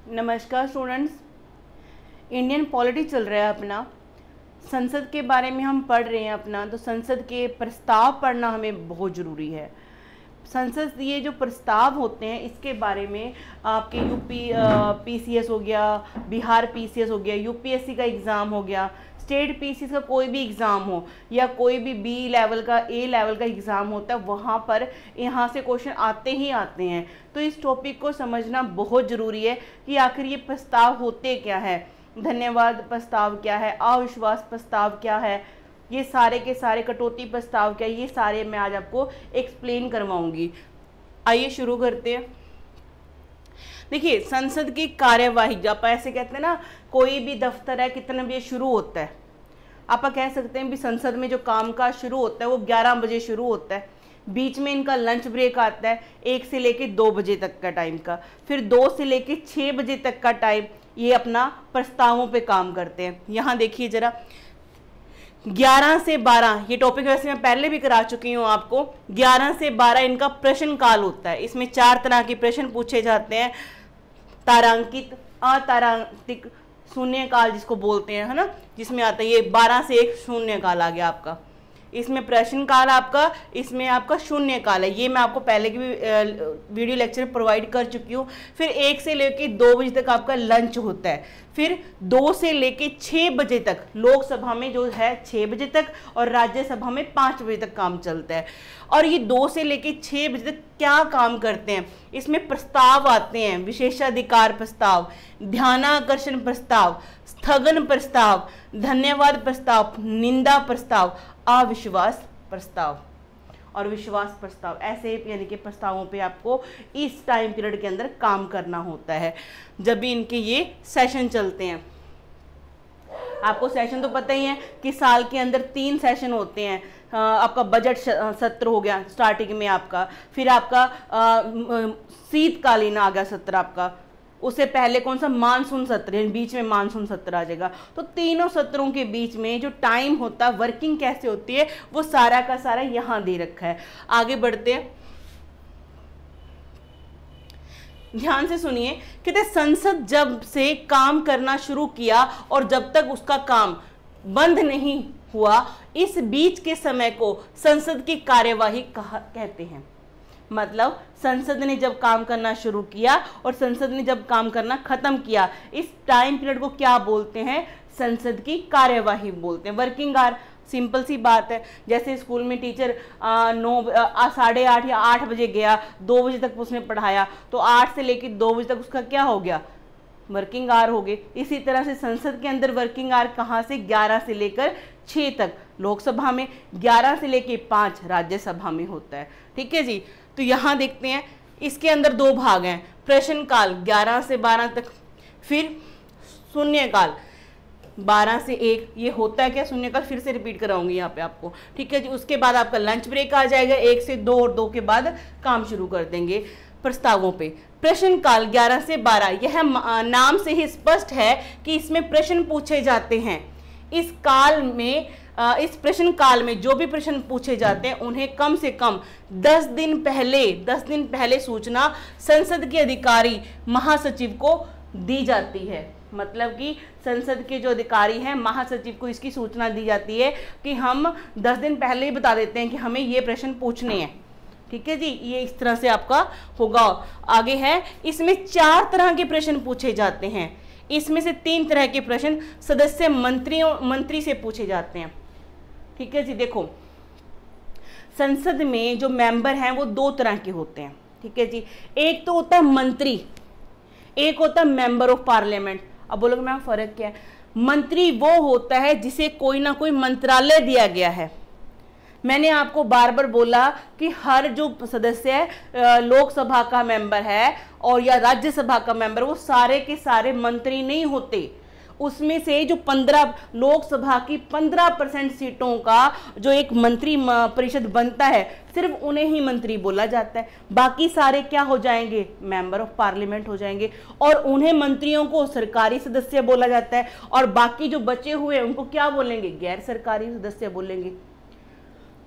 नमस्कार students, Indian polity चल रहा है अपना। संसद के बारे में हम पढ़ रहे हैं अपना, तो संसद के प्रस्ताव पढ़ना हमें बहुत ज़रूरी है। संसद ये जो प्रस्ताव होते हैं इसके बारे में आपके यूपी पीसीएस हो गया, बिहार पीसीएस हो गया, यूपीएससी का एग्ज़ाम हो गया, स्टेट पीसीएस का कोई भी एग्ज़ाम हो या कोई भी बी लेवल का ए लेवल का एग्ज़ाम होता है, वहाँ पर यहाँ से क्वेश्चन आते ही आते हैं। तो इस टॉपिक को समझना बहुत ज़रूरी है कि आखिर ये प्रस्ताव होते क्या है, धन्यवाद प्रस्ताव क्या है, अविश्वास प्रस्ताव क्या है, ये सारे के सारे कटौती प्रस्ताव क्या है, ये सारे मैं आज आपको एक्सप्लेन करवाऊंगी। आइए शुरू करते हैं। देखिए, संसद की कार्यवाही जब ऐसे कहते हैं ना, कोई भी दफ्तर है कितने बजे शुरू होता है, आप कह सकते हैं भी संसद में जो कामकाज शुरू होता है वो 11 बजे शुरू होता है। बीच में इनका लंच ब्रेक आता है 1 से लेके 2 बजे तक का टाइम का, फिर 2 से लेके 6 बजे तक का टाइम ये अपना प्रस्तावों पे काम करते हैं। यहाँ देखिए जरा, 11 से 12 ये टॉपिक वैसे मैं पहले भी करा चुकी हूँ आपको। 11 से 12 इनका प्रश्न काल होता है। इसमें 4 तरह के प्रश्न पूछे जाते हैं, तारांकित, अतारांकित, शून्य काल जिसको बोलते हैं, है ना, जिसमें आता है ये 12 से 1 शून्य काल आ गया आपका। इसमें प्रश्न काल आपका, इसमें आपका शून्य काल है। ये मैं आपको पहले की भी वीडियो लेक्चर प्रोवाइड कर चुकी हूँ। फिर 1 से लेके 2 बजे तक आपका लंच होता है। फिर 2 से लेके 6 बजे तक लोकसभा में जो है 6 बजे तक और राज्यसभा में 5 बजे तक काम चलता है। और ये 2 से लेके 6 बजे तक क्या काम करते हैं, इसमें प्रस्ताव आते हैं, विशेषाधिकार प्रस्ताव, ध्यानाकर्षण प्रस्ताव, स्थगन प्रस्ताव, धन्यवाद प्रस्ताव, निंदा प्रस्ताव, अविश्वास प्रस्ताव और विश्वास प्रस्ताव। ऐसे यानी कि प्रस्तावों पे आपको इस टाइम पीरियड के अंदर काम करना होता है जब भी इनके ये सेशन चलते हैं। आपको सेशन तो पता ही है कि साल के अंदर 3 सेशन होते हैं। आपका बजट सत्र हो गया स्टार्टिंग में आपका, फिर आपका शीतकालीन आ गया सत्र आपका, उससे पहले कौन सा, मानसून सत्र, बीच में मानसून सत्र आ जाएगा। तो तीनों सत्रों के बीच में जो टाइम होता है, वर्किंग कैसे होती है, वो सारा का सारा यहाँ दे रखा है। आगे बढ़ते हैं, ध्यान से सुनिए। कहते संसद जब से काम करना शुरू किया और जब तक उसका काम बंद नहीं हुआ, इस बीच के समय को संसद की कार्यवाही कहते हैं। मतलब संसद ने जब काम करना शुरू किया और संसद ने जब काम करना खत्म किया, इस टाइम पीरियड को क्या बोलते हैं, संसद की कार्यवाही बोलते हैं। वर्किंग आवर, सिंपल सी बात है। जैसे स्कूल में टीचर 8:30 या 8 बजे गया, 2 बजे तक उसने पढ़ाया, तो 8 से लेकर 2 बजे तक उसका क्या हो गया, वर्किंग आवर हो गए। इसी तरह से संसद के अंदर वर्किंग आवर कहाँ से, 11 से लेकर 6 तक लोकसभा में, 11 से लेकर 5 राज्यसभा में होता है। ठीक है जी। तो यहाँ देखते हैं इसके अंदर 2 भाग हैं, प्रश्न काल 11 से 12 तक, फिर शून्य काल 12 से 1। ये होता है क्या शून्य काल, फिर से रिपीट कराऊंगी यहाँ पे आपको। ठीक है जी। उसके बाद आपका लंच ब्रेक आ जाएगा 1 से 2 और 2 के बाद काम शुरू कर देंगे प्रस्तावों पे। प्रश्न काल 11 से 12, यह नाम से ही स्पष्ट है कि इसमें प्रश्न पूछे जाते हैं। इस काल में इस प्रश्न काल में जो भी प्रश्न पूछे जाते हैं उन्हें कम से कम 10 दिन पहले सूचना संसद के अधिकारी महासचिव को दी जाती है। मतलब कि संसद के जो अधिकारी हैं, महासचिव को इसकी सूचना दी जाती है कि हम 10 दिन पहले ही बता देते हैं कि हमें ये प्रश्न पूछने हैं। ठीक है जी। ये इस तरह से आपका होगा। आगे है, इसमें 4 तरह के प्रश्न पूछे जाते हैं। इसमें से 3 तरह के प्रश्न सदस्य मंत्री से पूछे जाते हैं। ठीक है जी। देखो, संसद में जो मेंबर हैं वो 2 तरह के होते हैं। ठीक है जी। एक तो होता है मंत्री, एक होता है मेंबर ऑफ पार्लियामेंट। अब बोलोगे मैम फर्क क्या है? मंत्री वो होता है जिसे कोई ना कोई मंत्रालय दिया गया है। मैंने आपको बार बार बोला कि हर जो सदस्य है, लोकसभा का मेंबर है और या राज्यसभा का मेंबर, वो सारे के सारे मंत्री नहीं होते। उसमें से जो 15 लोकसभा की 15% सीटों का जो एक मंत्री परिषद बनता है, सिर्फ उन्हें ही मंत्री बोला जाता है। बाकी सारे क्या हो जाएंगे, मेंबर ऑफ पार्लियामेंट हो जाएंगे और उन्हें मंत्रियों को सरकारी सदस्य बोला जाता है और बाकी जो बचे हुए उनको क्या बोलेंगे, गैर सरकारी सदस्य बोलेंगे।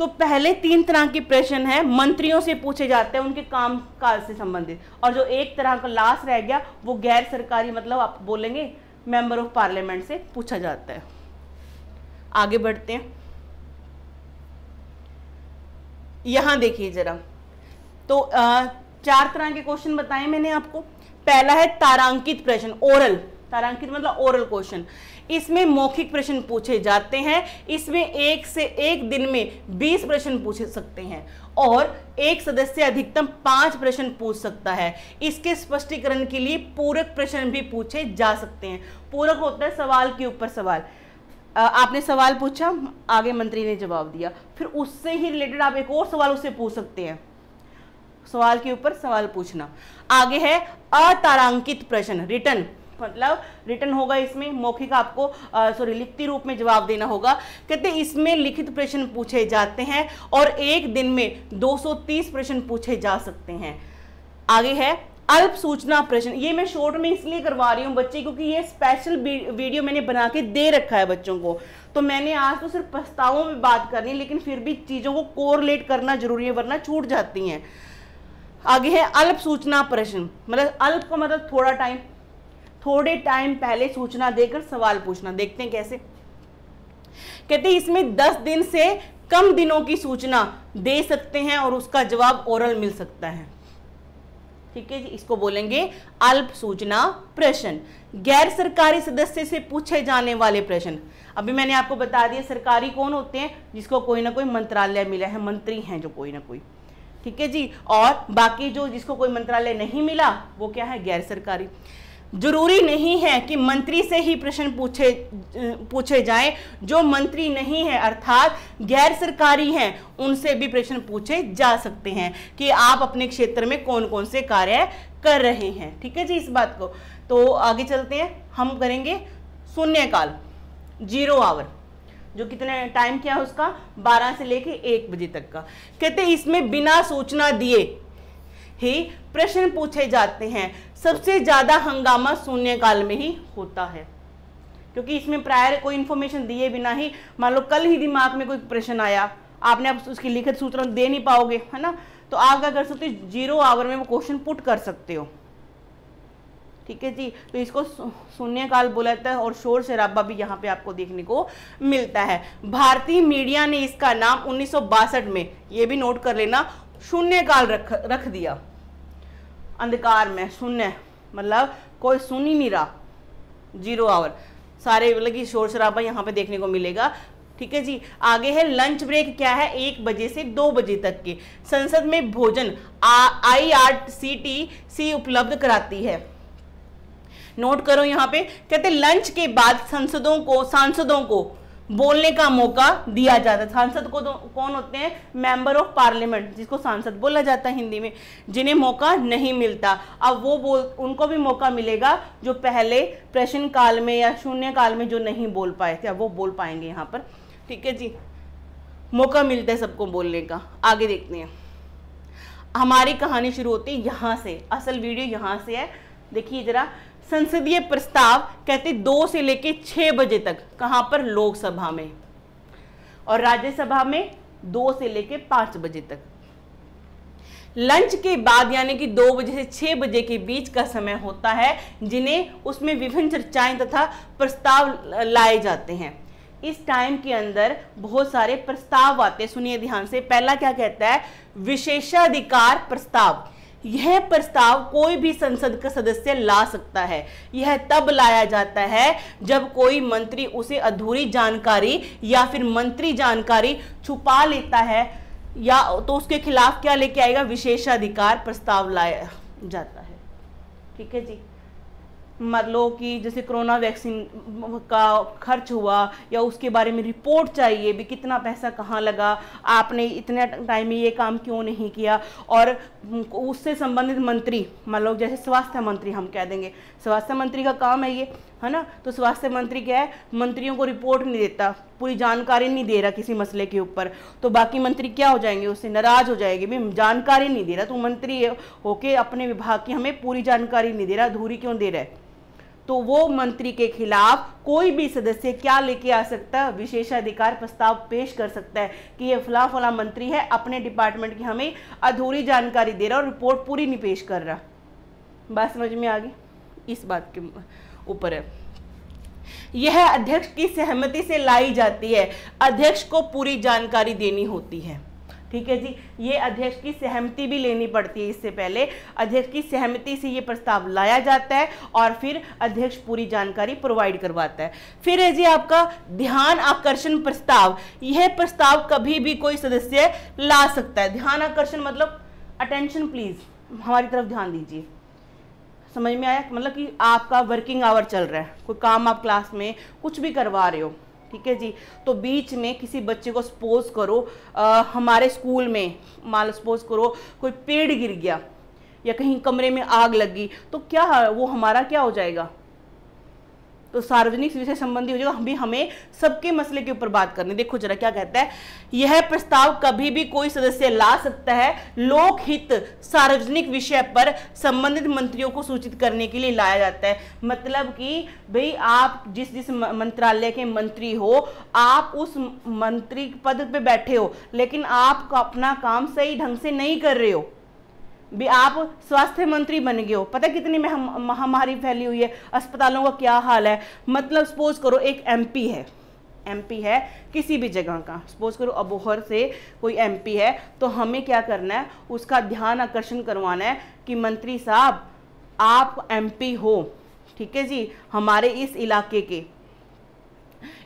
तो पहले 3 तरह के प्रश्न है मंत्रियों से पूछे जाते हैं उनके काम काज से संबंधित, और जो एक तरह का लास्ट रह गया वो गैर सरकारी, मतलब आप बोलेंगे मेंबर ऑफ पार्लियामेंट से पूछा जाता है। आगे बढ़ते हैं, यहां देखिए जरा, तो 4 तरह के क्वेश्चन बताए मैंने आपको। पहला है तारांकित प्रश्न, ओरल, तारांकित मतलब ओरल क्वेश्चन। इसमें मौखिक प्रश्न पूछे जाते हैं, इसमें एक दिन में 20 प्रश्न पूछ सकते हैं और एक सदस्य अधिकतम 5 प्रश्न पूछ सकता है। इसके स्पष्टीकरण के लिए पूरक प्रश्न भी पूछे जा सकते हैं। पूरक होता है सवाल के ऊपर सवाल, आपने सवाल पूछा, आगे मंत्री ने जवाब दिया, फिर उससे ही रिलेटेड आप एक और सवाल उससे पूछ सकते हैं, सवाल के ऊपर सवाल पूछना। आगे है अतारांकित प्रश्न, रिटर्न, मतलब रिटर्न होगा इसमें, मौखिक आपको लिखती रूप में जवाब देना होगा। कहते हैं इसमें लिखित प्रश्न पूछे जाते हैं और एक दिन में 230 प्रश्न पूछे जा सकते हैं। आगे है अल्प सूचना प्रश्न, ये मैं शॉर्ट में इसलिए करवा रही हूँ बच्चे क्योंकि ये स्पेशल वीडियो मैंने बना के दे रखा है बच्चों को, तो मैंने आज तो सिर्फ प्रस्तावों में बात करनी, लेकिन फिर भी चीजों को कोरिलेट करना जरूरी है वरना छूट जाती हैं। आगे है अल्प सूचना प्रश्न, मतलब अल्प का मतलब थोड़ा टाइम, थोड़े टाइम पहले सूचना देकर सवाल पूछना। देखते हैं कैसे। कहते हैं इसमें 10 दिन से कम दिनों की सूचना दे सकते हैं और उसका जवाब ओरल मिल सकता है। ठीक है जी, इसको बोलेंगे अल्प सूचना प्रश्न। गैर सरकारी सदस्य से पूछे जाने वाले प्रश्न, अभी मैंने आपको बता दिया सरकारी कौन होते हैं, जिसको कोई ना कोई मंत्रालय मिला है, मंत्री हैं जो कोई ना कोई, ठीक है जी। और बाकी जो जिसको कोई मंत्रालय नहीं मिला वो क्या है, गैर सरकारी। जरूरी नहीं है कि मंत्री से ही प्रश्न पूछे जाएं, जो मंत्री नहीं है अर्थात गैर सरकारी हैं उनसे भी प्रश्न पूछे जा सकते हैं कि आप अपने क्षेत्र में कौन कौन से कार्य कर रहे हैं। ठीक है जी, इस बात को। तो आगे चलते हैं, हम करेंगे शून्यकाल, 0 आवर, जो कितने टाइम क्या है उसका, 12 से लेके 1 बजे तक का। कहते हैं इसमें बिना सूचना दिए ही प्रश्न पूछे जाते हैं। सबसे ज्यादा हंगामा शून्यकाल में ही होता है, क्योंकि इसमें प्रायर कोई इंफॉर्मेशन दिए बिना ही, मान लो कल ही दिमाग में कोई प्रश्न आया, आपने अब उसकी लिखित सूचना दे नहीं पाओगे, है ना, तो आप क्या कर सकते हो, 0 आवर में वो क्वेश्चन पुट कर सकते हो। ठीक है जी, तो इसको शून्यकाल बोला जाता है और शोर शराबा भी यहाँ पे आपको देखने को मिलता है। भारतीय मीडिया ने इसका नाम 1962 में, ये भी नोट कर लेना, शून्यकाल रख दिया। अंधकार में शून्य मतलब कोई सुन ही नहीं रहा, 0 आवर, सारे मतलब कि शोर शराबा यहाँ पे देखने को मिलेगा। ठीक है जी, आगे है लंच ब्रेक, क्या है, 1 बजे से 2 बजे तक की। संसद में भोजन IRCTC उपलब्ध कराती है। नोट करो यहाँ पे, कहते लंच के बाद सांसदों को बोलने का मौका दिया जाता है। सांसद को कौन होते हैं, मेंबर ऑफ पार्लियामेंट, जिसको सांसद बोला जाता है हिंदी में, जिन्हें मौका नहीं मिलता। अब वो उनको भी मौका मिलेगा जो पहले प्रश्न काल में या शून्य काल में जो नहीं बोल पाए थे, अब वो बोल पाएंगे यहाँ पर। ठीक है जी, मौका मिलता है सबको बोलने का। आगे देखते हैं, हमारी कहानी शुरू होती है यहाँ से, असल वीडियो यहाँ से है। देखिए जरा, संसदीय प्रस्ताव कहते 2 से लेके 6 बजे तक, कहां पर, लोकसभा में, और राज्यसभा में 2 से लेके 5 बजे तक। लंच के बाद यानी कि 2 बजे से 6 बजे के बीच का समय होता है, जिन्हें उसमें विभिन्न चर्चाएं तथा प्रस्ताव लाए जाते हैं। इस टाइम के अंदर बहुत सारे प्रस्ताव आते हैं, सुनिए ध्यान से। पहला क्या कहता है, विशेषाधिकार प्रस्ताव। यह प्रस्ताव कोई भी संसद का सदस्य ला सकता है। यह तब लाया जाता है जब कोई मंत्री उसे अधूरी जानकारी या फिर मंत्री जानकारी छुपा लेता है, या तो उसके खिलाफ क्या लेके आएगा, विशेषाधिकार प्रस्ताव लाया जाता है। ठीक है जी, मान लो कि जैसे कोरोना वैक्सीन का खर्च हुआ या उसके बारे में रिपोर्ट चाहिए भी, कितना पैसा कहाँ लगा, आपने इतने टाइम में ये काम क्यों नहीं किया, और उससे संबंधित मंत्री, मान लो जैसे स्वास्थ्य मंत्री हम कह देंगे, स्वास्थ्य मंत्री का काम है ये, है ना, तो स्वास्थ्य मंत्री क्या है, मंत्रियों को रिपोर्ट नहीं देता, पूरी जानकारी नहीं दे रहा किसी मसले के ऊपर, तो बाकी मंत्री क्या हो जाएंगे, उससे नाराज हो जाएंगे, भी जानकारी नहीं दे रहा, तो मंत्री होके अपने विभाग की हमें पूरी जानकारी नहीं दे रहा, अधूरी क्यों दे रहा है। तो वो मंत्री के खिलाफ कोई भी सदस्य क्या लेके आ सकता है, विशेषाधिकार प्रस्ताव पेश कर सकता है कि ये फला फला मंत्री है, अपने डिपार्टमेंट की हमें अधूरी जानकारी दे रहा और रिपोर्ट पूरी नहीं पेश कर रहा। बात समझ में आ गई? इस बात के ऊपर है। यह अध्यक्ष की सहमति से लाई जाती है, अध्यक्ष को पूरी जानकारी देनी होती है। ठीक है जी, ये अध्यक्ष की सहमति भी लेनी पड़ती है। इससे पहले अध्यक्ष की सहमति से ये प्रस्ताव लाया जाता है और फिर अध्यक्ष पूरी जानकारी प्रोवाइड करवाता है। फिर है जी आपका ध्यान आकर्षण प्रस्ताव। यह प्रस्ताव कभी भी कोई सदस्य ला सकता है। ध्यान आकर्षण मतलब अटेंशन प्लीज, हमारी तरफ ध्यान दीजिए। समझ में आया? मतलब कि आपका वर्किंग आवर चल रहा है, कोई काम आप क्लास में कुछ भी करवा रहे हो, ठीक है जी, तो बीच में किसी बच्चे को सपोज करो हमारे स्कूल में मान लो सपोज करो कोई पेड़ गिर गया या कहीं कमरे में आग लगी, तो क्या वो हमारा क्या हो जाएगा? तो सार्वजनिक विषय संबंधी हो जाएगा। भी हमें सबके मसले के ऊपर बात करनी। देखो जरा क्या कहता है, यह प्रस्ताव कभी भी कोई सदस्य ला सकता है, लोकहित सार्वजनिक विषय पर संबंधित मंत्रियों को सूचित करने के लिए लाया जाता है। मतलब कि भाई आप जिस मंत्रालय के मंत्री हो, आप उस मंत्री पद पे बैठे हो, लेकिन आप अपना काम सही ढंग से नहीं कर रहे हो, भी आप स्वास्थ्य मंत्री बन गए हो, पता कितनी महामारी फैली हुई है, अस्पतालों का क्या हाल है। मतलब सपोज करो एक एमपी है किसी भी जगह का, सपोज करो अबोहर से कोई एमपी है, तो हमें क्या करना है, उसका ध्यान आकर्षण करवाना है कि मंत्री साहब आप एमपी हो, ठीक है जी, हमारे इस इलाके के,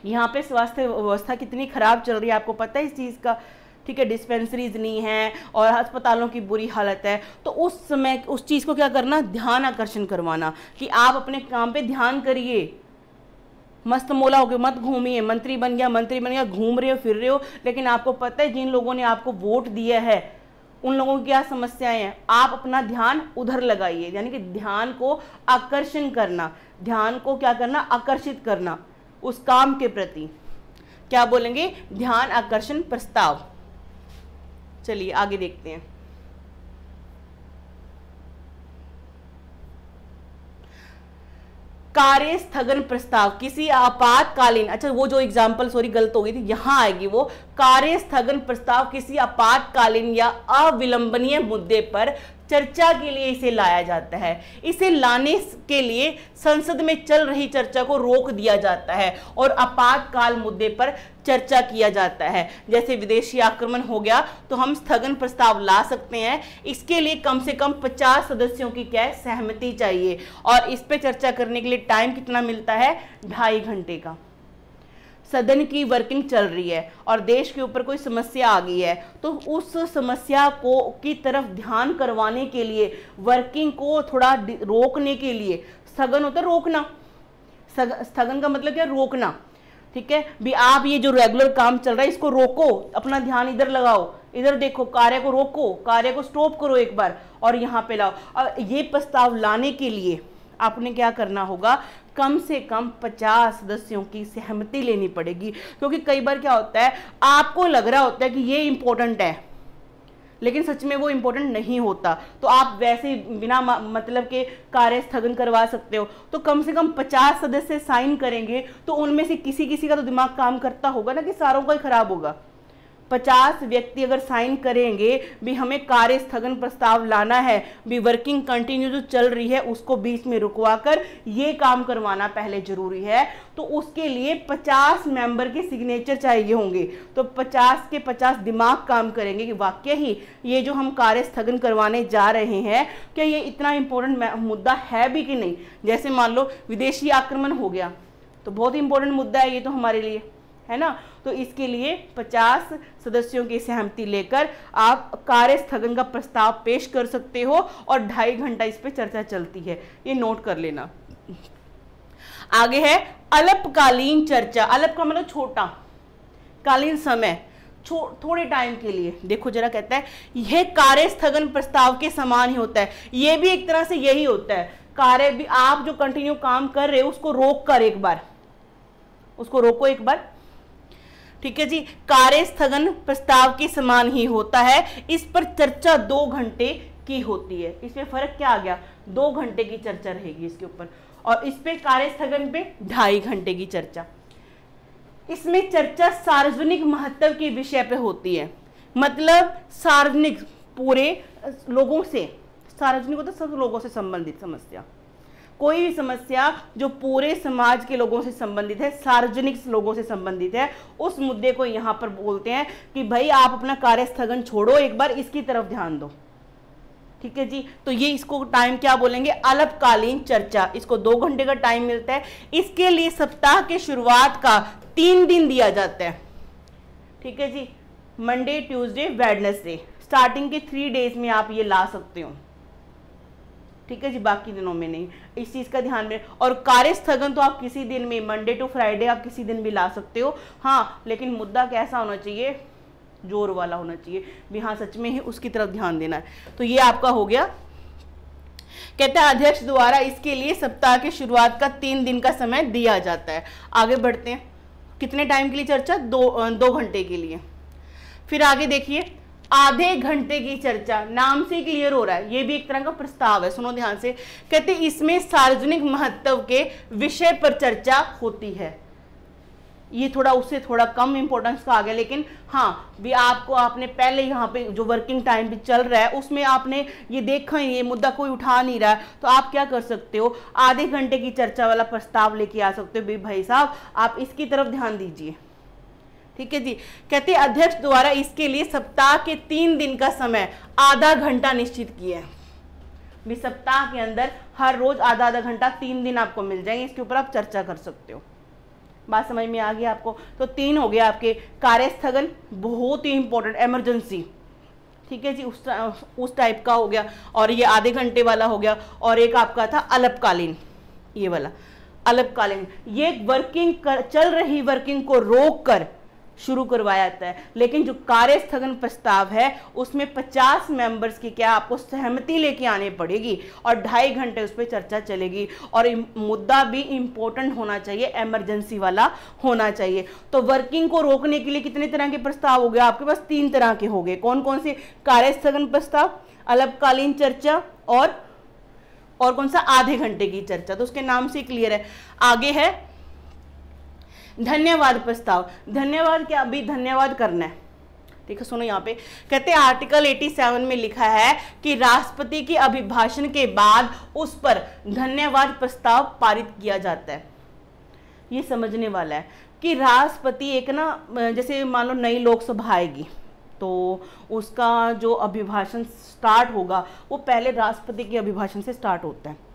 यहाँ पे स्वास्थ्य व्यवस्था कितनी खराब चल रही है, आपको पता है इस चीज़ का, ठीक है, डिस्पेंसरीज नहीं है और अस्पतालों की बुरी हालत है। तो उस समय उस चीज़ को क्या करना, ध्यान आकर्षण करवाना कि आप अपने काम पे ध्यान करिए, मस्त मोला होके मत घूमिए, मंत्री बन गया घूम रहे हो फिर रहे हो, लेकिन आपको पता है जिन लोगों ने आपको वोट दिया है उन लोगों की क्या समस्याएं हैं, आप अपना ध्यान उधर लगाइए। यानी कि ध्यान को आकर्षण करना, ध्यान को क्या करना, आकर्षित करना उस काम के प्रति, क्या बोलेंगे, ध्यान आकर्षण प्रस्ताव। चलिए आगे देखते हैं। कार्य स्थगन प्रस्ताव, किसी आपातकालीन, अच्छा वो जो एग्जाम्पल सॉरी गलत हो गई थी, यहां आएगी वो, कार्य स्थगन प्रस्ताव किसी आपातकालीन या अविलंबनीय मुद्दे पर चर्चा के लिए इसे लाया जाता है। इसे लाने के लिए संसद में चल रही चर्चा को रोक दिया जाता है और आपातकाल मुद्दे पर चर्चा किया जाता है। जैसे विदेशी आक्रमण हो गया तो हम स्थगन प्रस्ताव ला सकते हैं। इसके लिए कम से कम 50 सदस्यों की क्या सहमति चाहिए और इस पे चर्चा करने के लिए टाइम कितना मिलता है, 2.5 घंटे का। सदन की वर्किंग चल रही है और देश के ऊपर कोई समस्या आ गई है, तो उस समस्या को की तरफ ध्यान करवाने के लिए, वर्किंग को थोड़ा रोकने के लिए, स्थगन होता है रोकना, स्थगन का मतलब क्या, रोकना, ठीक है, भी आप ये जो रेगुलर काम चल रहा है इसको रोको, अपना ध्यान इधर लगाओ, इधर देखो, कार्य को रोको, कार्य को स्टॉप करो एक बार और यहाँ पे लाओ। और ये प्रस्ताव लाने के लिए आपने क्या करना होगा, कम से कम 50 सदस्यों की सहमति लेनी पड़ेगी। क्योंकि कई बार क्या होता है, आपको लग रहा होता है कि ये इंपॉर्टेंट है लेकिन सच में वो इंपॉर्टेंट नहीं होता, तो आप वैसे बिना मतलब के कार्य स्थगन करवा सकते हो। तो कम से कम 50 सदस्य साइन करेंगे तो उनमें से किसी का तो दिमाग काम करता होगा ना कि सारों का ही खराब होगा। 50 व्यक्ति अगर साइन करेंगे भी हमें कार्य स्थगन प्रस्ताव लाना है, भी वर्किंग कंटिन्यू जो चल रही है उसको बीच में रुकवा कर ये काम करवाना पहले जरूरी है, तो उसके लिए 50 मेंबर के सिग्नेचर चाहिए होंगे। तो 50 के 50 दिमाग काम करेंगे कि वाकई ही ये जो हम कार्य स्थगन करवाने जा रहे हैं क्या ये इतना इंपॉर्टेंट मुद्दा है भी कि नहीं। जैसे मान लो विदेशी आक्रमण हो गया तो बहुत इंपॉर्टेंट मुद्दा है ये तो हमारे लिए, है ना। तो इसके लिए 50 सदस्यों की सहमति लेकर आप कार्य स्थगन का प्रस्ताव पेश कर सकते हो और 2.5 घंटा इस पे चर्चा चलती है, ये नोट कर लेना। आगे है अल्पकालीन चर्चा। अल्प का मतलब छोटा, कालीन समय, थोड़े टाइम के लिए। देखो जरा कहता है यह कार्य स्थगन प्रस्ताव के समान ही होता है, ये भी एक तरह से यही होता है। कार्य भी आप जो कंटिन्यू काम कर रहे हो उसको रोक कर एक बार, उसको रोको एक बार, ठीक है जी। कार्य स्थगन प्रस्ताव के समान ही होता है, इस पर चर्चा 2 घंटे की होती है। इसमें फर्क क्या आ गया, 2 घंटे की चर्चा रहेगी इसके ऊपर, और इस पे कार्यस्थगन पे 2.5 घंटे की चर्चा। इसमें चर्चा सार्वजनिक महत्व के विषय पे होती है, मतलब सार्वजनिक पूरे लोगों से, सार्वजनिक होता सब लोगों से संबंधित समस्या, कोई भी समस्या जो पूरे समाज के लोगों से संबंधित है, सार्वजनिक लोगों से संबंधित है, उस मुद्दे को यहाँ पर बोलते हैं कि भाई आप अपना कार्यस्थगन छोड़ो, एक बार इसकी तरफ ध्यान दो। ठीक है जी, तो ये इसको टाइम क्या बोलेंगे, अल्पकालीन चर्चा। इसको 2 घंटे का टाइम मिलता है। इसके लिए सप्ताह के शुरुआत का 3 दिन दिया जाता है। ठीक है जी, मंडे, ट्यूसडे, वेडनेसडे, स्टार्टिंग के 3 डेज में आप ये ला सकते हो। ठीक है जी, बाकी दिनों में नहीं, इस चीज का ध्यान में। और कार्यस्थगन तो आप किसी दिन में, मंडे टू फ्राइडे आप किसी दिन भी ला सकते हो। हाँ, लेकिन मुद्दा कैसा होना चाहिए, जोर वाला होना चाहिए भी, हाँ सच में ही उसकी तरफ ध्यान देना है। तो ये आपका हो गया। कहते हैं अध्यक्ष द्वारा इसके लिए सप्ताह की शुरुआत का 3 दिन का समय दिया जाता है। आगे बढ़ते हैं, कितने टाइम के लिए चर्चा, 2 घंटे के लिए। फिर आगे देखिए, आधे घंटे की चर्चा, नाम से क्लियर हो रहा है, ये भी एक तरह का प्रस्ताव है, सुनो ध्यान से। कहते हैं इसमें सार्वजनिक महत्व के विषय पर चर्चा होती है। ये थोड़ा उससे थोड़ा कम इंपॉर्टेंस का आ गया, लेकिन हाँ भी आपको, आपने पहले यहाँ पे जो वर्किंग टाइम भी चल रहा है उसमें आपने ये देखा, ये मुद्दा कोई उठा नहीं रहा है, तो आप क्या कर सकते हो, आधे घंटे की चर्चा वाला प्रस्ताव लेके आ सकते हो। भाई साहब आप इसकी तरफ ध्यान दीजिए। ठीक है जी, कहते हैं अध्यक्ष द्वारा इसके लिए सप्ताह के 3 दिन का समय आधा घंटा निश्चित किया है। भी सप्ताह के अंदर हर रोज आधा घंटा 3 दिन आपको मिल जाएंगे, इसके ऊपर आप चर्चा कर सकते हो। बात समझ में आ गई आपको। तो 3 हो गया आपके, कार्यस्थगन बहुत ही इंपॉर्टेंट, इमरजेंसी। ठीक है जी, उस टाइप का हो गया, और ये आधे घंटे वाला हो गया। और एक आपका था अल्पकालीन, ये वाला अल्पकालीन, ये वर्किंग चल रही वर्किंग को रोक कर शुरू करवाया जाता है। लेकिन जो कार्यस्थगन प्रस्ताव है उसमें 50 मेंबर्स की क्या आपको सहमति लेके आनी पड़ेगी, और 2.5 घंटे उस पर चर्चा चलेगी। और मुद्दा भी इंपॉर्टेंट होना चाहिए, इमरजेंसी वाला होना चाहिए। तो वर्किंग को रोकने के लिए कितने तरह के प्रस्ताव हो गए आपके पास, 3 तरह के हो गए। कौन कौन से, कार्यस्थगन प्रस्ताव, अल्पकालीन चर्चा, और कौन सा, आधे घंटे की चर्चा। तो उसके नाम से क्लियर है। आगे है धन्यवाद प्रस्ताव। धन्यवाद क्या, अभी धन्यवाद करना है। ठीक है, सुनो यहाँ पे कहते हैं आर्टिकल 87 में लिखा है कि राष्ट्रपति के अभिभाषण के बाद उस पर धन्यवाद प्रस्ताव पारित किया जाता है। ये समझने वाला है कि राष्ट्रपति एक ना, जैसे मान लो नई लोकसभा आएगी तो उसका जो अभिभाषण स्टार्ट होगा वो पहले राष्ट्रपति के अभिभाषण से स्टार्ट होता है।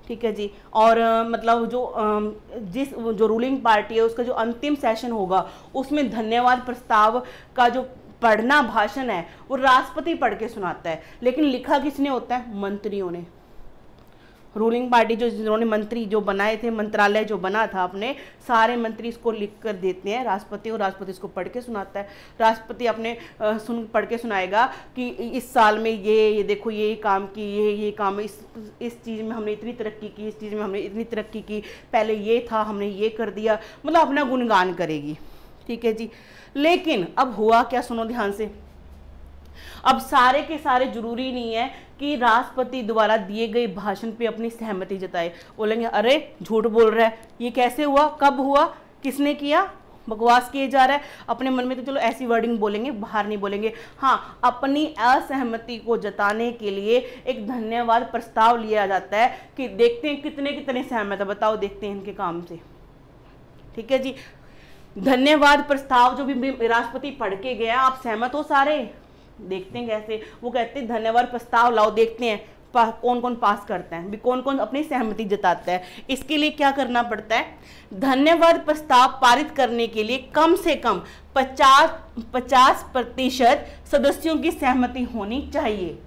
ठीक है जी, और मतलब जो रूलिंग पार्टी है उसका जो अंतिम सेशन होगा उसमें धन्यवाद प्रस्ताव का जो पढ़ना भाषण है वो राष्ट्रपति पढ़ के सुनाता है। लेकिन लिखा किसने होता है, मंत्रियों ने। रूलिंग पार्टी जिन्होंने मंत्री जो बनाए थे, मंत्रालय जो बना था अपने, सारे मंत्री इसको लिख कर देते हैं राष्ट्रपति, और राष्ट्रपति इसको पढ़ के सुनाता है। राष्ट्रपति अपने पढ़ के सुनाएगा कि इस साल में ये देखो ये काम की, ये काम, इस चीज़ में हमने इतनी तरक्की की, इस चीज़ में हमने इतनी तरक्की की, पहले ये था हमने ये कर दिया, मतलब अपना गुणगान करेगी। ठीक है जी, लेकिन अब हुआ क्या, सुनो ध्यान से। अब सारे के सारे जरूरी नहीं है कि राष्ट्रपति द्वारा दिए गए भाषण पे अपनी सहमति जताए। बोलेंगे अरे झूठ बोल रहा है, ये कैसे हुआ, कब हुआ, किसने किया, बकवास किए जा रहा है। अपने मन में तो चलो ऐसी वर्डिंग बोलेंगे, बाहर नहीं बोलेंगे। हाँ, अपनी असहमति को जताने के लिए एक धन्यवाद प्रस्ताव लिया जाता है कि देखते हैं कितने कितने सहमत है, बताओ देखते हैं इनके काम से। ठीक है जी, धन्यवाद प्रस्ताव जो भी राष्ट्रपति पढ़ के गया, आप सहमत हो सारे, देखते हैं कैसे। वो कहते हैं धन्यवाद प्रस्ताव लाओ, देखते हैं कौन कौन पास करता है, कौन कौन अपनी सहमति जताता है। इसके लिए क्या करना पड़ता है, धन्यवाद प्रस्ताव पारित करने के लिए कम से कम 50% सदस्यों की सहमति होनी चाहिए।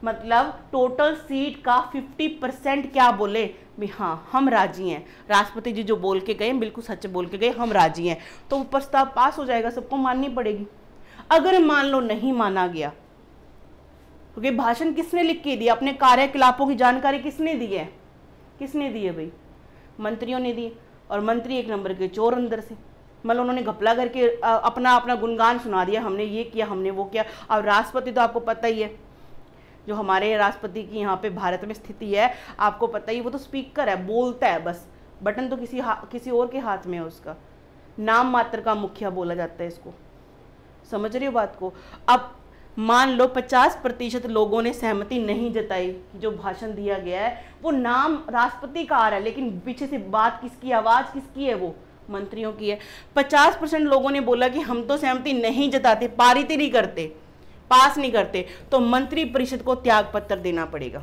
मतलब टोटल सीट का 50% क्या बोले भी हाँ हम राजी हैं, राष्ट्रपति जी जो बोल के गए बिल्कुल सच बोल के गए, हम राजी हैं, तो वो प्रस्ताव पास हो जाएगा, सबको माननी पड़ेगी। अगर मान लो नहीं माना गया, क्योंकि भाषण किसने लिख के दिया, अपने कार्यकलापों की जानकारी किसने दी है, किसने दी है भाई, मंत्रियों ने दी। और मंत्री एक नंबर के चोर अंदर से, मतलब उन्होंने घपला करके अपना गुणगान सुना दिया, हमने ये किया, हमने वो किया। अब राष्ट्रपति तो आपको पता ही है, जो हमारे राष्ट्रपति की यहाँ पे भारत में स्थिति है, आपको पता ही, वो तो स्पीकर है, बोलता है बस, बटन तो किसी और के हाथ में है, उसका नाम मात्र का मुखिया बोला जाता है इसको। समझ रही हो बात को। अब मान लो 50% लोगों ने सहमति नहीं जताई, जो भाषण दिया गया है वो नाम राष्ट्रपति का आ रहा है, लेकिन पीछे से बात किसकी, आवाज किसकी है, वो मंत्रियों की है। 50% लोगों ने बोला कि हम तो सहमति नहीं जताते, पारित ही नहीं करते, पास नहीं करते, तो मंत्री परिषद को त्याग पत्र देना पड़ेगा।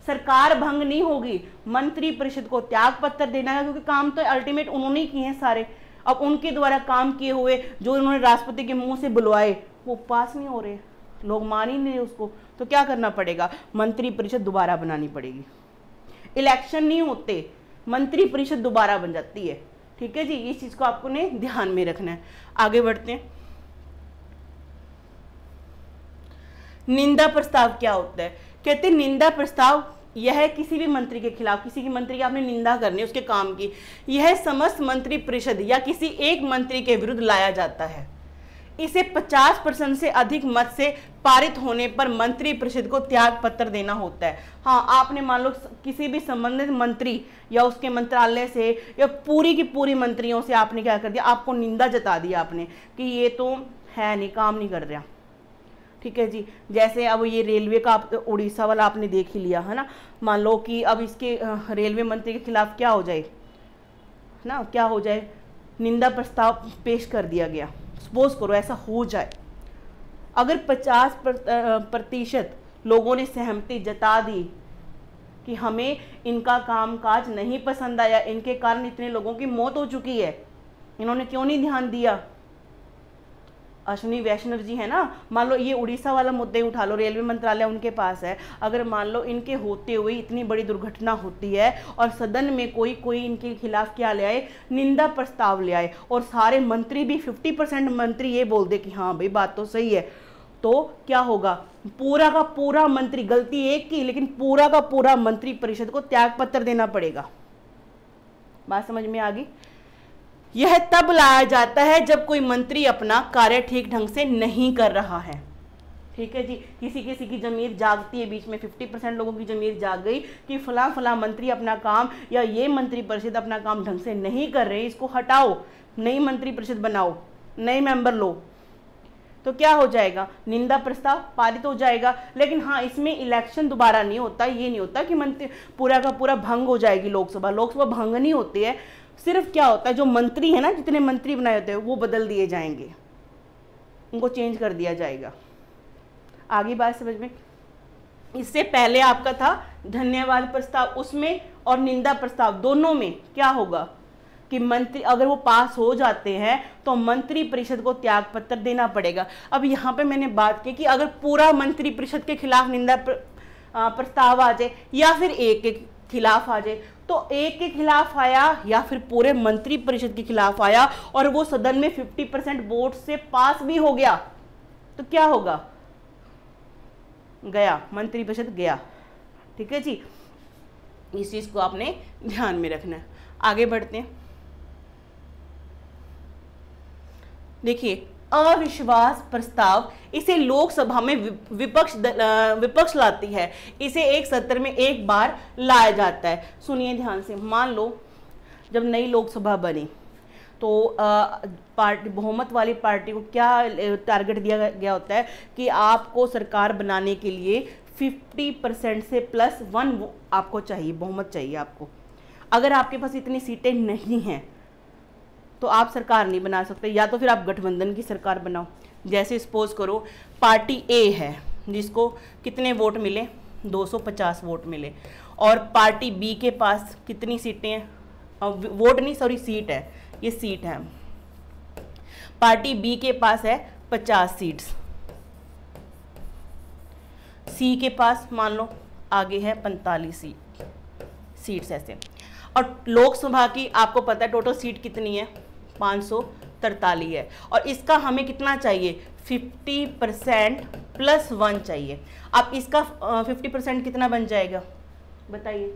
सरकार भंग नहीं होगी, मंत्री परिषद को त्याग पत्र देना है, क्योंकि काम तो अल्टीमेट उन्होंने ही किए हैं सारे। अब उनके द्वारा काम किए हुए जो उन्होंने राष्ट्रपति के मुंह से बुलवाए वो पास नहीं हो रहे, लोग मान ही नहीं रहे उसको, तो क्या करना पड़ेगा, मंत्री परिषद दोबारा बनानी पड़ेगी। इलेक्शन नहीं होते, मंत्री परिषद दोबारा बन जाती है। ठीक है जी, इस चीज को आपको ने ध्यान में रखना है। आगे बढ़ते हैं। निंदा प्रस्ताव क्या होता है? कहते हैं निंदा प्रस्ताव यह है किसी भी मंत्री के खिलाफ, किसी की मंत्री की आपने निंदा करनी है उसके काम की, यह समस्त मंत्री परिषद या किसी एक मंत्री के विरुद्ध लाया जाता है। इसे 50% से अधिक मत से पारित होने पर मंत्री परिषद को त्याग पत्र देना होता है। हाँ, आपने मान लो किसी भी संबंधित मंत्री या उसके मंत्रालय से या पूरी की पूरी मंत्रियों से आपने क्या कर दिया, आपको निंदा जता दी आपने कि ये तो है नहीं, काम नहीं कर रहा। ठीक है जी, जैसे अब ये रेलवे का उड़ीसा वाला आपने देख ही लिया है ना, मान लो कि अब इसके रेलवे मंत्री के खिलाफ क्या हो जाए ना, क्या हो जाए, निंदा प्रस्ताव पेश कर दिया गया। सपोज करो ऐसा हो जाए, अगर 50% लोगों ने सहमति जता दी कि हमें इनका कामकाज नहीं पसंद आया, इनके कारण इतने लोगों की मौत हो चुकी है, इन्होंने क्यों नहीं ध्यान दिया। अश्विनी वैष्णव जी है ना, मान लो ये उड़ीसा वाला मुद्दे उठा लो, रेलवे मंत्रालय उनके पास है, अगर मान लो इनके होते हुए इतनी बड़ी दुर्घटना होती है और सदन में कोई इनके खिलाफ क्या ले आए, निंदा प्रस्ताव ले आए, और सारे मंत्री भी 50% मंत्री ये बोल दे कि हाँ भाई बात तो सही है, तो क्या होगा, पूरा का पूरा मंत्री, गलती एक की लेकिन पूरा का पूरा मंत्री परिषद को त्याग पत्र देना पड़ेगा। बात समझ में आ गई। यह तब लाया जाता है जब कोई मंत्री अपना कार्य ठीक ढंग से नहीं कर रहा है। ठीक है जी, किसी की जमीर जागती है, बीच में 50% लोगों की जमीर जाग गई कि फला मंत्री अपना काम या ये मंत्री परिषद अपना काम ढंग से नहीं कर रहे, इसको हटाओ, नई मंत्री परिषद बनाओ, नए मेंबर लो, तो क्या हो जाएगा, निंदा प्रस्ताव पारित हो जाएगा। लेकिन हाँ, इसमें इलेक्शन दोबारा नहीं होता, ये नहीं होता कि मंत्री पूरा का पूरा भंग हो जाएगी लोकसभा भंग नहीं होती है। सिर्फ क्या होता है, जो मंत्री है ना, जितने मंत्री बनाए होते हैं वो बदल दिए जाएंगे, उनको चेंज कर दिया जाएगा। आगे बात समझ में। इससे पहले आपका था धन्यवाद प्रस्ताव, उसमें और निंदा प्रस्ताव दोनों में क्या होगा कि मंत्री अगर वो पास हो जाते हैं तो मंत्री परिषद को त्याग पत्र देना पड़ेगा। अब यहाँ पे मैंने बात की कि अगर पूरा मंत्री परिषद के खिलाफ निंदा प्रस्ताव आ जाए या फिर एक के खिलाफ आ जाए, तो एक के खिलाफ आया या फिर पूरे मंत्री परिषद के खिलाफ आया और वो सदन में 50% वोट से पास भी हो गया, तो क्या होगा, गया, मंत्री परिषद गया। ठीक है जी, इस चीज को आपने ध्यान में रखना है। आगे बढ़ते हैं। देखिए, अविश्वास प्रस्ताव, इसे लोकसभा में विपक्ष लाती है, इसे एक सत्र में एक बार लाया जाता है। सुनिए ध्यान से, मान लो जब नई लोकसभा बनी तो पार्टी, बहुमत वाली पार्टी को क्या टारगेट दिया गया होता है कि आपको सरकार बनाने के लिए 50% से +1 आपको चाहिए, बहुमत चाहिए आपको। अगर आपके पास इतनी सीटें नहीं हैं तो आप सरकार नहीं बना सकते, या तो फिर आप गठबंधन की सरकार बनाओ। जैसे सपोज करो पार्टी ए है जिसको कितने वोट मिले, 250 वोट मिले, और पार्टी बी के पास कितनी सीटें हैं, वोट नहीं सॉरी सीट है, ये सीट है, पार्टी बी के पास है 50 सीट्स, सी के पास मान लो आगे है 45 सीट्स ऐसे। और लोकसभा की आपको पता है टोटल सीट कितनी है, 543 है, और इसका हमें कितना चाहिए, 50% +1 चाहिए। अब इसका 50% कितना बन जाएगा बताइए,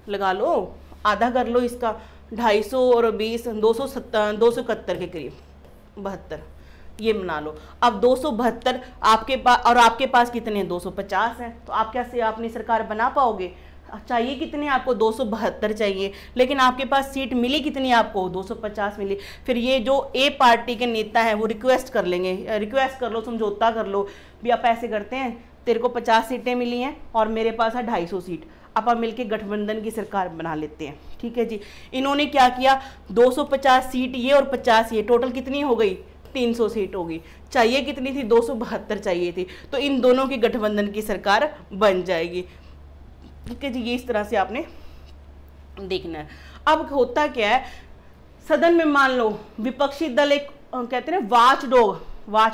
लगा लो, आधा कर लो इसका, 250 और 20 271 के करीब 72, ये बना लो। अब 272 आपके पास और आपके पास कितने हैं, 250 हैं, तो आप कैसे अपनी सरकार बना पाओगे? चाहिए कितने आपको, 272 चाहिए, लेकिन आपके पास सीट मिली कितनी आपको, 250 मिली। फिर ये जो ए पार्टी के नेता हैं वो रिक्वेस्ट कर लेंगे, रिक्वेस्ट कर लो, समझौता कर लो, भी आप ऐसे करते हैं, तेरे को 50 सीटें मिली हैं और मेरे पास है 250 सीट, आप मिलके गठबंधन की सरकार बना लेते हैं। ठीक है जी, इन्होंने क्या किया, 250 सीट ये और 50 ये, टोटल कितनी हो गई, 300 सीट होगी। चाहिए कितनी थी, 272 चाहिए थी, तो इन दोनों की गठबंधन की सरकार बन जाएगी। ठीक है जी, ये इस तरह से आपने देखना है। अब होता क्या है, सदन में मान लो विपक्षी दल एक कहते हैं वाच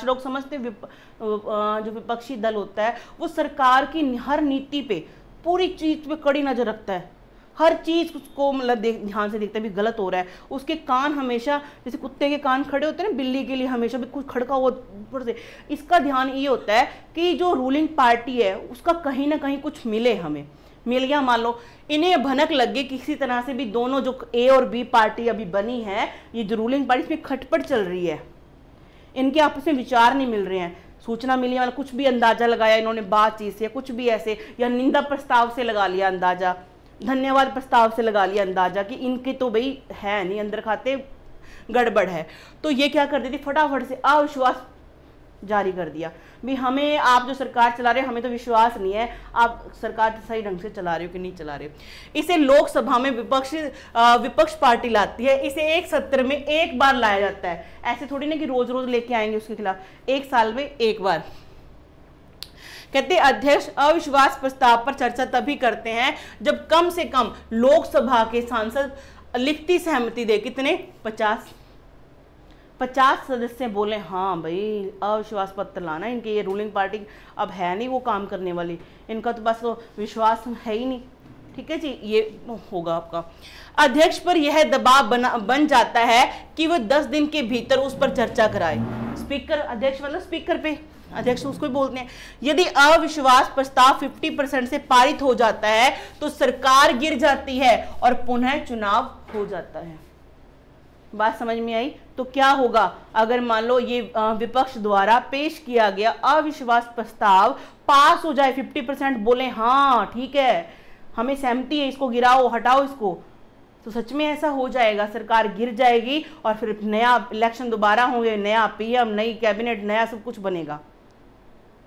डॉग समझते, जो विपक्षी दल होता है वो सरकार की हर नीति पे, पूरी चीज पे कड़ी नजर रखता है, हर चीज को मतलब ध्यान से देखता है भी गलत हो रहा है। उसके कान हमेशा जैसे कुत्ते के कान खड़े होते हैं ना, बिल्ली के लिए हमेशा भी कुछ खड़का हुआ ऊपर से, इसका ध्यान ये होता है कि जो रूलिंग पार्टी है उसका कहीं ना कहीं कुछ मिले, हमें मिल गया। मान लो इन्हें भनक लग गई किसी तरह से भी, दोनों जो ए और बी पार्टी अभी बनी है, ये जो रूलिंग पार्टी, इसमें खटपट चल रही है, इनके आपस में विचार नहीं मिल रहे हैं, सूचना मिली मतलब कुछ भी अंदाजा लगाया इन्होंने बातचीत से, कुछ भी ऐसे, या निंदा प्रस्ताव से लगा लिया अंदाजा, धन्यवाद प्रस्ताव से लगा लिया अंदाजा कि इनके तो भाई है नहीं, अंदर खाते गड़बड़ है। तो ये क्या कर देती, फटाफट से अविश्वास जारी कर दिया भी हमें, आप जो सरकार चला रहे हो हमें तो विश्वास नहीं है आप सरकार सही ढंग से चला रहे हो कि नहीं चला रहे हो। इसे लोकसभा में विपक्ष पार्टी लाती है, इसे एक सत्र में एक बार लाया जाता है, ऐसे थोड़ी ना कि रोज रोज लेके आएंगे उसके खिलाफ, एक साल में एक बार। कहते अध्यक्ष अविश्वास प्रस्ताव पर चर्चा तभी करते हैं जब कम से कम लोकसभा के सांसद लिखती सहमति दे, कितने, 50 सदस्य बोले हाँ भाई अविश्वास पत्र लाना, इनके ये रूलिंग पार्टी अब है नहीं वो काम करने वाली, इनका तो बस तो विश्वास है ही नहीं। ठीक है जी, ये होगा आपका। अध्यक्ष पर यह दबाव बन जाता है कि वह 10 दिन के भीतर उस पर चर्चा कराए। स्पीकर, अध्यक्ष मतलब स्पीकर पे, अध्यक्ष उसको ही बोलते हैं। यदि अविश्वास प्रस्ताव 50% से पारित हो जाता है तो सरकार गिर जाती है और पुनः चुनाव हो जाता है। बात समझ में आई? तो क्या होगा अगर मान लो ये विपक्ष द्वारा पेश किया गया अविश्वास प्रस्ताव पास हो जाए, 50% बोले हाँ ठीक है हमें सहमति है, इसको गिराओ हटाओ इसको, तो सच में ऐसा हो जाएगा, सरकार गिर जाएगी और फिर नया इलेक्शन दोबारा होंगे, नया पीएम, नई कैबिनेट, नया सब कुछ बनेगा।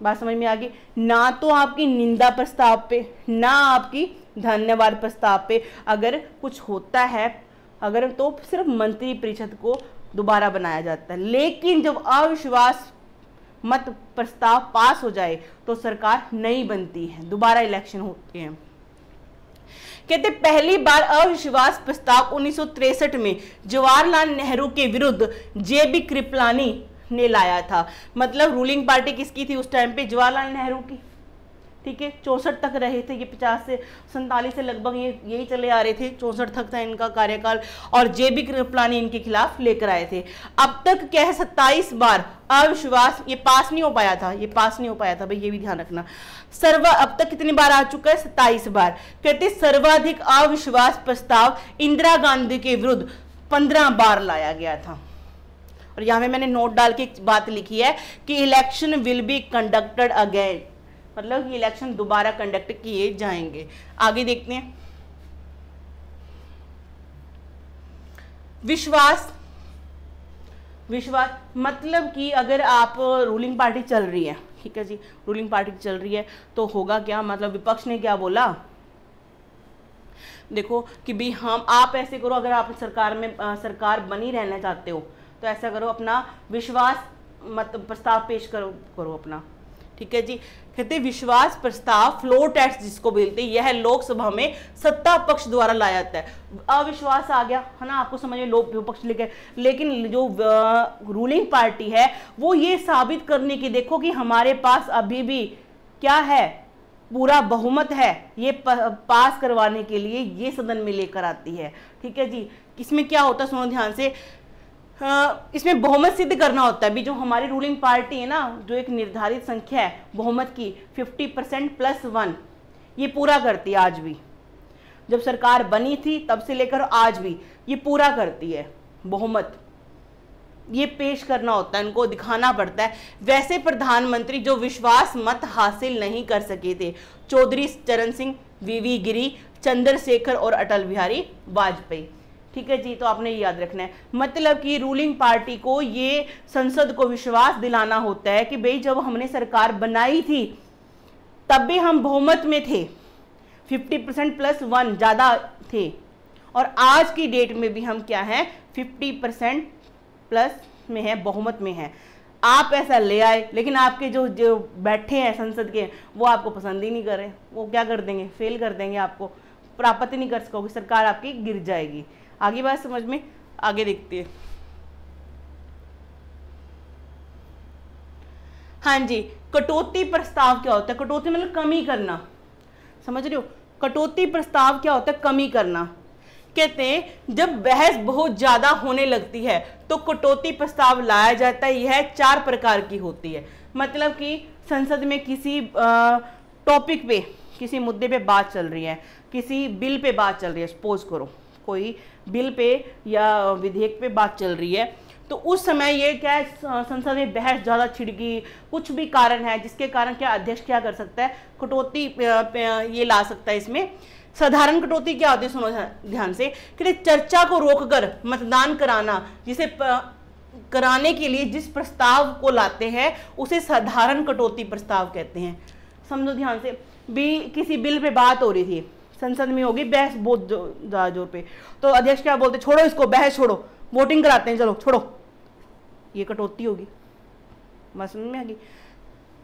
बात समझ में आ गई? ना तो आपकी निंदा प्रस्ताव पे, ना आपकी धन्यवाद प्रस्ताव पे अगर कुछ होता है, अगर तो सिर्फ मंत्री परिषद को दोबारा बनाया जाता है, लेकिन जब अविश्वास मत प्रस्ताव पास हो जाए तो सरकार नहीं बनती है, दोबारा इलेक्शन होते हैं। कहते पहली बार अविश्वास प्रस्ताव 1963 में जवाहरलाल नेहरू के विरुद्ध जेबी कृपलानी ने लाया था। मतलब रूलिंग पार्टी किसकी थी उस टाइम पे? जवाहरलाल नेहरू की। ठीक है, 64 तक रहे थे ये, 50 से 47 से लगभग ये यही चले आ रहे थे, 64 तक था इनका कार्यकाल, और जेबी कृपलानी इनके खिलाफ लेकर आए थे। अब तक क्या है 27 बार अविश्वास ये पास नहीं हो पाया था, ये पास नहीं हो पाया था भाई, ये भी ध्यान रखना। अब तक कितनी बार आ चुका है? 27 बार। कहते सर्वाधिक अविश्वास प्रस्ताव इंदिरा गांधी के विरुद्ध 15 बार लाया गया था। और यहां पे मैंने नोट डाल के एक बात लिखी है कि election will be conducted again, मतलब ये इलेक्शन दोबारा कंडक्ट किए जाएंगे। आगे देखते हैं। विश्वास मतलब कि अगर आप रूलिंग पार्टी चल रही है, ठीक है जी, रूलिंग पार्टी चल रही है तो होगा क्या, मतलब विपक्ष ने क्या बोला, देखो कि भी हम आप ऐसे करो, अगर आप सरकार बनी रहना चाहते हो तो ऐसा करो, अपना विश्वास मत प्रस्ताव पेश करो अपना। ठीक है जी, कहते विश्वास प्रस्ताव फ्लोर टेस्ट जिसको बोलते हैं, यह लोकसभा में सत्ता पक्ष द्वारा लाया जाता है। अविश्वास आ गया है ना, आपको समझ में विपक्ष लिखे, लेकिन जो रूलिंग पार्टी है वो ये साबित करने की देखो कि हमारे पास अभी भी क्या है, पूरा बहुमत है, ये पास करवाने के लिए ये सदन में लेकर आती है। ठीक है जी, इसमें क्या होता है सुनो ध्यान से, इसमें बहुमत सिद्ध करना होता है भी, जो हमारी रूलिंग पार्टी है ना, जो एक निर्धारित संख्या है बहुमत की 50% + 1, ये पूरा करती है आज भी, जब सरकार बनी थी तब से लेकर आज भी ये पूरा करती है बहुमत। ये पेश करना होता है, इनको दिखाना पड़ता है। वैसे प्रधानमंत्री जो विश्वास मत हासिल नहीं कर सके थे, चौधरी चरण सिंह, वीवी गिरी, चंद्रशेखर और अटल बिहारी वाजपेयी। ठीक है जी, तो आपने याद रखना है, मतलब कि रूलिंग पार्टी को ये संसद को विश्वास दिलाना होता है कि भाई जब हमने सरकार बनाई थी तब भी हम बहुमत में थे, 50% + 1 ज़्यादा थे, और आज की डेट में भी हम क्या हैं, 50% प्लस में है, बहुमत में है। आप ऐसा ले आए, लेकिन आपके जो बैठे हैं संसद के, वो आपको पसंद ही नहीं कर रहे, वो क्या कर देंगे, फेल कर देंगे, आपको प्राप्त ही नहीं कर सकोगे, सरकार आपकी गिर जाएगी। आगे बात समझ में, आगे देखते हैं। हाँ जी, कटौती प्रस्ताव क्या होता है? कटौती मतलब कमी करना, समझ रहे हो? कटौती प्रस्ताव क्या होता है? कमी करना। कहते हैं जब बहस बहुत ज्यादा होने लगती है तो कटौती प्रस्ताव लाया जाता है। यह 4 प्रकार की होती है, मतलब कि संसद में किसी टॉपिक पे, किसी मुद्दे पे बात चल रही है, किसी बिल पे बात चल रही है, सपोज करो कोई बिल पे या विधेयक पे बात चल रही है, तो उस समय ये क्या है, संसद में बहस ज़्यादा छिड़ गई, कुछ भी कारण है जिसके कारण क्या अध्यक्ष क्या कर सकता है, कटौती ये ला सकता है। इसमें साधारण कटौती क्या होती है, सुनो ध्यान से, कि चर्चा को रोककर मतदान कराना, जिसे कराने के लिए जिस प्रस्ताव को लाते हैं उसे साधारण कटौती प्रस्ताव कहते हैं। समझो ध्यान से, किसी बिल पे बात हो रही थी, संसद में होगी बहस बहुत ज़्यादा जोर पे, तो अध्यक्ष क्या बोलते, छोड़ो इसको, बहस छोड़ो, वोटिंग कराते हैं, चलो छोड़ो, ये कटौती होगी। बात समझ में आ गई?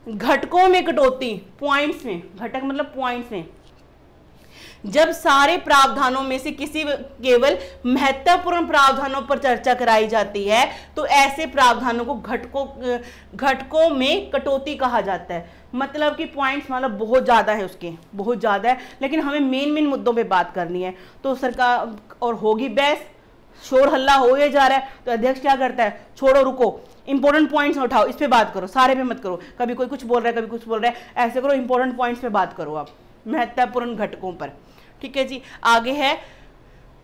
घटकों में कटौती, पॉइंट्स में, घटक मतलब पॉइंट्स में, जब सारे प्रावधानों में से किसी केवल महत्वपूर्ण प्रावधानों पर चर्चा कराई जाती है तो ऐसे प्रावधानों को घटकों में कटौती कहा जाता है। मतलब कि पॉइंट्स मतलब बहुत ज़्यादा है, उसके बहुत ज़्यादा है, लेकिन हमें मेन मुद्दों पे बात करनी है, तो सरकार और होगी बहस, शोर हल्ला हो ही जा रहा है, तो अध्यक्ष क्या करता है, छोड़ो रुको, इंपॉर्टेंट पॉइंट्स उठाओ, इस पे बात करो, सारे पे मत करो, कभी कोई कुछ बोल रहा है कभी कुछ बोल रहा है, ऐसे करो, इंपॉर्टेंट पॉइंट्स पे बात करो आप, महत्वपूर्ण घटकों पर। ठीक है जी, आगे है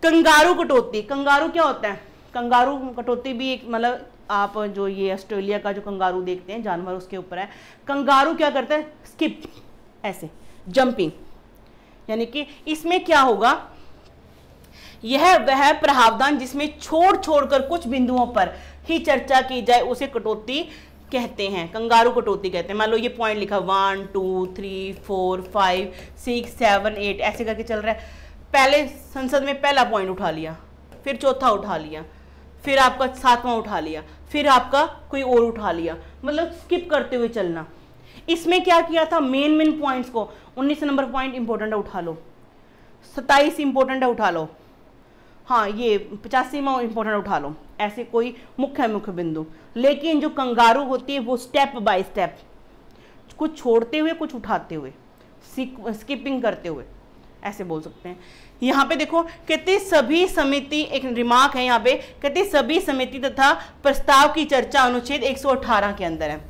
कंगारू कटौती। कंगारू क्या होता है? कंगारू कटौती भी एक, मतलब आप जो ये ऑस्ट्रेलिया का जो कंगारू देखते हैं जानवर, उसके ऊपर है। कंगारू क्या करता है, स्किप, ऐसे जंपिंग, यानी कि इसमें क्या होगा, यह वह प्रावधान जिसमें छोड़कर कुछ बिंदुओं पर ही चर्चा की जाए उसे कटौती कहते हैं, कंगारू कटौती कहते हैं। मान लो ये पॉइंट लिखा 1 2 3 4 5 6 7 8 ऐसे करके चल रहा है, पहले संसद में पहला पॉइंट उठा लिया, फिर चौथा उठा लिया, फिर आपका 7वां उठा लिया, फिर आपका कोई और उठा लिया, मतलब स्किप करते हुए चलना। इसमें क्या किया था, मेन पॉइंट्स को, 19 नंबर पॉइंट इंपॉर्टेंट है उठा लो, 27 इंपॉर्टेंट है उठा लो, हाँ ये 85वां इंपॉर्टेंट उठा लो, ऐसे कोई मुख्य बिंदु। लेकिन जो कंगारू होती है वो स्टेप बाय स्टेप, कुछ छोड़ते हुए कुछ उठाते हुए, स्किपिंग करते हुए, ऐसे बोल सकते हैं। यहाँ पे देखो, कहते सभी समिति, एक रिमार्क है यहाँ पे, कहते सभी समिति तथा प्रस्ताव की चर्चा अनुच्छेद 118 के अंदर है।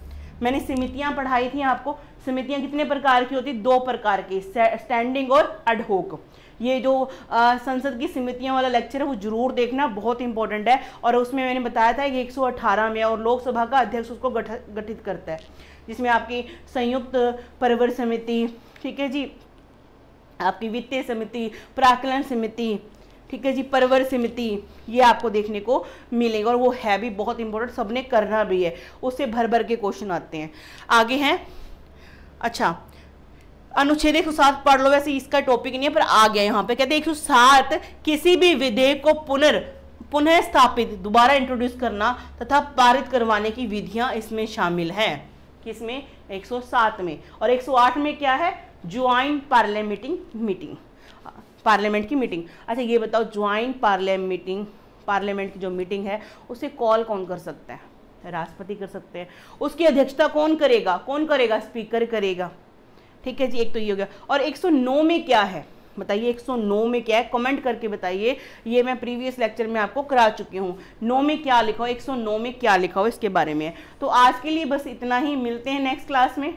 मैंने समितियां पढ़ाई थी आपको, समितियां कितने प्रकार की होती, 2 प्रकार की, स्टैंडिंग और एडहोक। ये जो संसद की समितियों वाला लेक्चर है वो जरूर देखना, बहुत इंपॉर्टेंट है, और उसमें मैंने बताया था कि 118 में, और लोकसभा का अध्यक्ष उसको गठित करता है, जिसमें आपकी संयुक्त परिवहन समिति, ठीक है जी, आपकी वित्तीय समिति, प्राक्कलन समिति, ठीक है जी, परिवहन समिति, ये आपको देखने को मिलेगा, और वो है भी बहुत इंपॉर्टेंट, सबने करना भी है, उससे भर के क्वेश्चन आते हैं। आगे हैं, अच्छा अनुच्छेद 107 पढ़ लो, वैसे इसका टॉपिक नहीं है पर आ गया यहाँ पे, कहते हैं 107 किसी भी विधेयक को पुनः स्थापित, दोबारा इंट्रोड्यूस करना तथा पारित करवाने की विधियां इसमें शामिल हैं। किसमें? 107 में। और 108 में क्या है, ज्वाइंट पार्लियामेंट की मीटिंग। अच्छा ये बताओ, ज्वाइंट पार्लियामेंट की जो मीटिंग है उसे कॉल कौन कर सकता है? राष्ट्रपति कर सकते हैं। उसकी अध्यक्षता कौन करेगा? स्पीकर करेगा। ठीक है जी, एक तो ये हो गया। और 109 में क्या है बताइए, 109 में क्या है, कमेंट करके बताइए। ये मैं प्रीवियस लेक्चर में आपको करा चुकी हूँ। 9 में क्या लिखा हो, 109 में क्या लिखा हो इसके बारे में। तो आज के लिए बस इतना ही, मिलते हैं नेक्स्ट क्लास में।